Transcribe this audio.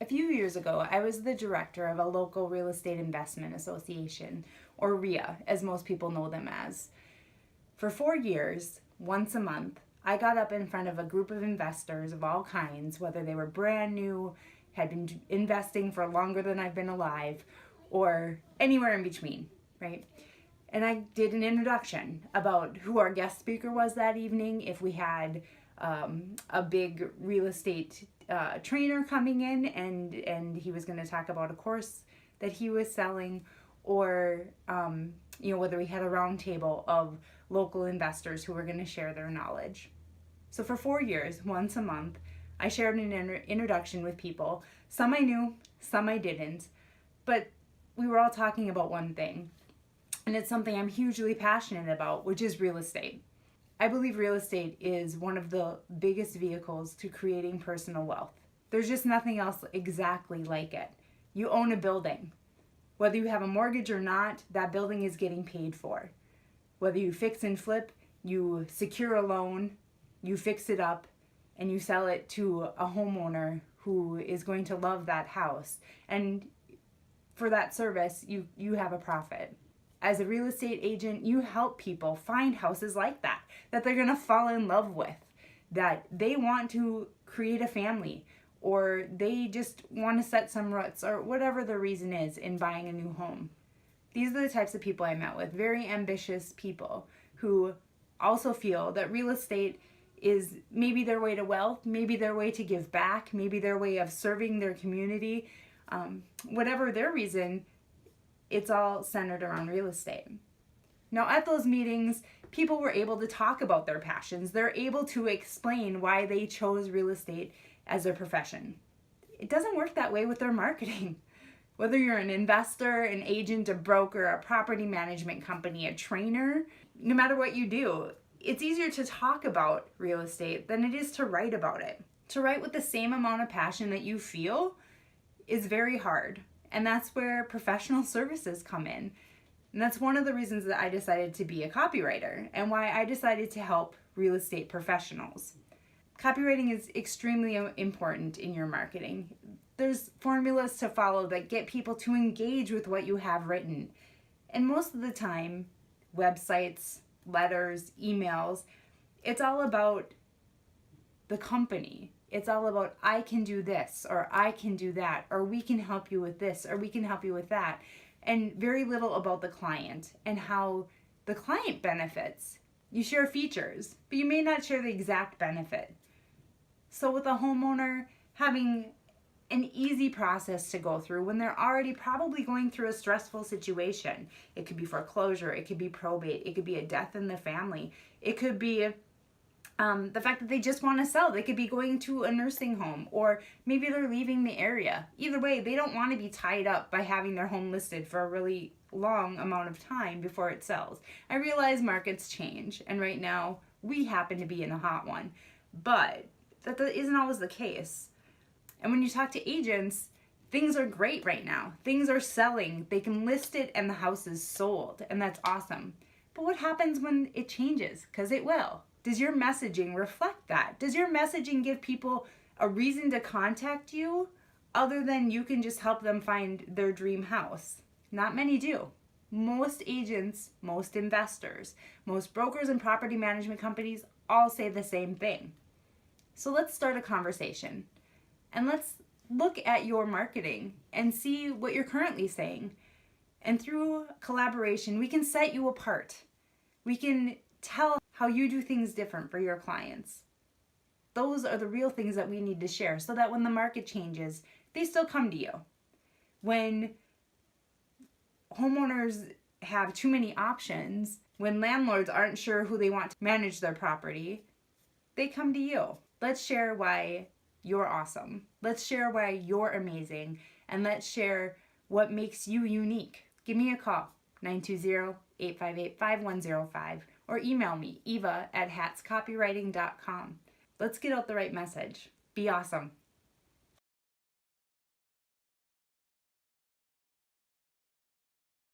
A few years ago, I was the director of a local real estate investment association, or RIA, as most people know them as. For 4 years, once a month, I got up in front of a group of investors of all kinds, whether they were brand new, had been investing for longer than I've been alive, or anywhere in between, right? And I did an introduction about who our guest speaker was that evening, if we had a big real estate trainer coming in and he was going to talk about a course that he was selling, or whether we had a round table of local investors who were going to share their knowledge. So for 4 years, once a month, I shared an introduction with people. Some I knew, some I didn't, but we were all talking about one thing, and it's something I'm hugely passionate about, which is real estate. I believe real estate is one of the biggest vehicles to creating personal wealth. There's just nothing else exactly like it. You own a building. Whether you have a mortgage or not, that building is getting paid for. Whether you fix and flip, you secure a loan, you fix it up, and you sell it to a homeowner who is going to love that house. And for that service, you have a profit. As a real estate agent, you help people find houses like that they're going to fall in love with, that they want to create a family, or they just want to set some roots, or whatever the reason is in buying a new home. These are the types of people I met with, very ambitious people who also feel that real estate is maybe their way to wealth, maybe their way to give back, maybe their way of serving their community. Whatever their reason, it's all centered around real estate. Now, at those meetings, people were able to talk about their passions. They're able to explain why they chose real estate as their profession. It doesn't work that way with their marketing. Whether you're an investor, an agent, a broker, a property management company, a trainer, no matter what you do, it's easier to talk about real estate than it is to write about it. To write with the same amount of passion that you feel is very hard. And that's where professional services come in. And that's one of the reasons that I decided to be a copywriter and why I decided to help real estate professionals. Copywriting is extremely important in your marketing. There's formulas to follow that get people to engage with what you have written. And most of the time, websites, letters, emails, it's all about the company. It's all about, I can do this, or I can do that, or we can help you with this, or we can help you with that. And very little about the client and how the client benefits. You share features, but you may not share the exact benefit. So with a homeowner, having an easy process to go through when they're already probably going through a stressful situation. It could be foreclosure, it could be probate, it could be a death in the family, it could be the fact that they just want to sell. They could be going to a nursing home, or maybe they're leaving the area. Either way, they don't want to be tied up by having their home listed for a really long amount of time before it sells. I realize markets change, and right now we happen to be in a hot one, but that isn't always the case. And when you talk to agents, things are great right now. Things are selling. They can list it and the house is sold, and that's awesome. But what happens when it changes? Because it will. Does your messaging reflect that? Does your messaging give people a reason to contact you other than you can just help them find their dream house? Not many do. Most agents, most investors, most brokers and property management companies all say the same thing. So let's start a conversation and let's look at your marketing and see what you're currently saying. And through collaboration, we can set you apart. We can tell how you do things different for your clients. Those are the real things that we need to share so that when the market changes, they still come to you. When homeowners have too many options, when landlords aren't sure who they want to manage their property, they come to you. Let's share why you're awesome. Let's share why you're amazing. And let's share what makes you unique. Give me a call, 920-858-5105. Or email me, eva@hatscopywriting.com. Let's get out the right message. Be awesome.